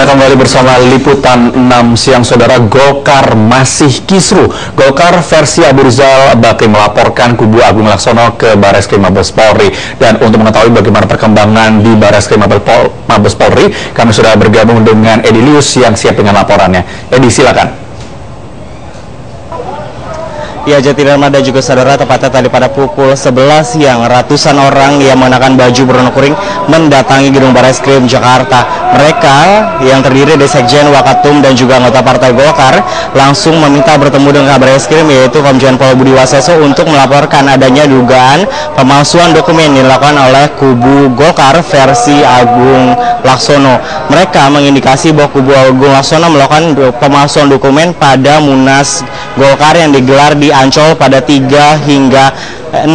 Anda kembali bersama Liputan 6 siang, saudara. Golkar masih kisruh. Golkar versi Abu Rizal Bakri melaporkan kubu Agung Laksono ke Barreskrim Mabes Polri. Dan untuk mengetahui bagaimana perkembangan di Barreskrim Mabes Polri, kami sudah bergabung dengan Edi Lius yang siap dengan laporannya. Edi, silakan. Ya, Jatiram ada juga saudara, tepatnya tadi pada pukul 11 siang ratusan orang yang mengenakan baju berwarna kuning mendatangi gedung Barreskrim Jakarta. Mereka yang terdiri dari Sekjen, Wakatum dan juga anggota Partai Golkar langsung meminta bertemu dengan Barreskrim, yaitu Komjen Pol Budi Waseso, untuk melaporkan adanya dugaan pemalsuan dokumen yang dilakukan oleh kubu Golkar versi Agung Laksono. Mereka mengindikasi bahwa kubu Agung Laksono melakukan pemalsuan dokumen pada Munas Golkar yang digelar di Ancol pada 3 hingga 6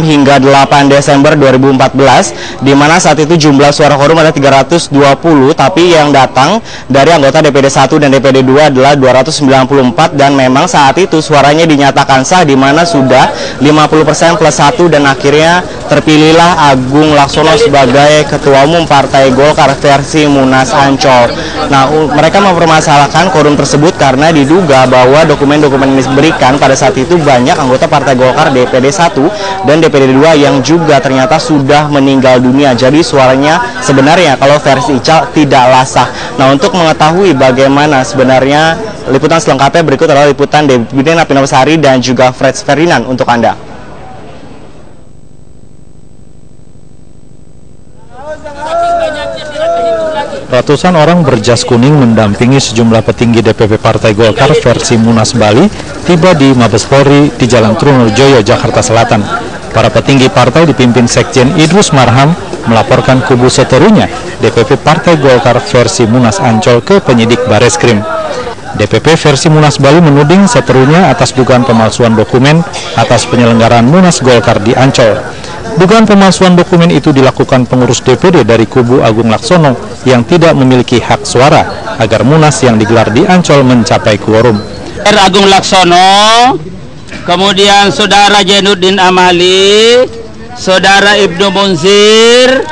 hingga 8 Desember 2014, di mana saat itu jumlah suara quorum ada 320, tapi yang datang dari anggota DPD 1 dan DPD 2 adalah 294, dan memang saat itu suaranya dinyatakan sah, di mana sudah 50% plus 1, dan akhirnya terpilihlah Agung Laksono sebagai Ketua Umum Partai Golkar versi Munas Ancol. Nah, mereka mempermasalahkan quorum tersebut karena diduga bahwa dokumen-dokumen yang diberikan pada saat itu banyak anggota Partai Golkar DPD 1 dan DPD 2 yang juga ternyata sudah meninggal dunia. Jadi suaranya sebenarnya kalau versi Ical tidaklah sah. Nah, untuk mengetahui bagaimana sebenarnya liputan selengkapnya, berikut adalah liputan Debiden Apinawasari dan juga Fred Ferdinand untuk Anda. Ratusan orang berjas kuning mendampingi sejumlah petinggi DPP Partai Golkar versi Munas Bali tiba di Mabes Polri di Jalan Trunojoyo, Jakarta Selatan. Para petinggi partai dipimpin Sekjen Idrus Marham melaporkan kubu seterunya DPP Partai Golkar versi Munas Ancol ke penyidik Barreskrim. DPP versi Munas Bali menuding seterunya atas dugaan pemalsuan dokumen atas penyelenggaraan Munas Golkar di Ancol. Dugaan pemalsuan dokumen itu dilakukan pengurus DPD dari kubu Agung Laksono yang tidak memiliki hak suara agar Munas yang digelar di Ancol mencapai quorum. Agung Laksono, kemudian Saudara Jainuddin Amali, Saudara Ibnu Munzir,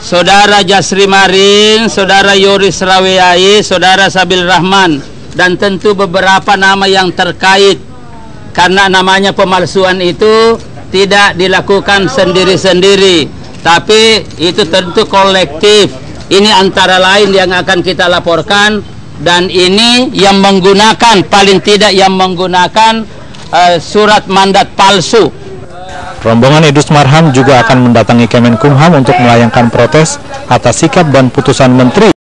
Saudara Jasri Marin, Saudara Yoris Rawiyai, Saudara Sabil Rahman, dan tentu beberapa nama yang terkait, karena namanya pemalsuan itu tidak dilakukan sendiri-sendiri, tapi itu tentu kolektif. Ini antara lain yang akan kita laporkan, dan ini yang menggunakan, paling tidak yang menggunakan surat mandat palsu. Rombongan Idrus Marham juga akan mendatangi Kemenkumham untuk melayangkan protes atas sikap dan putusan Menteri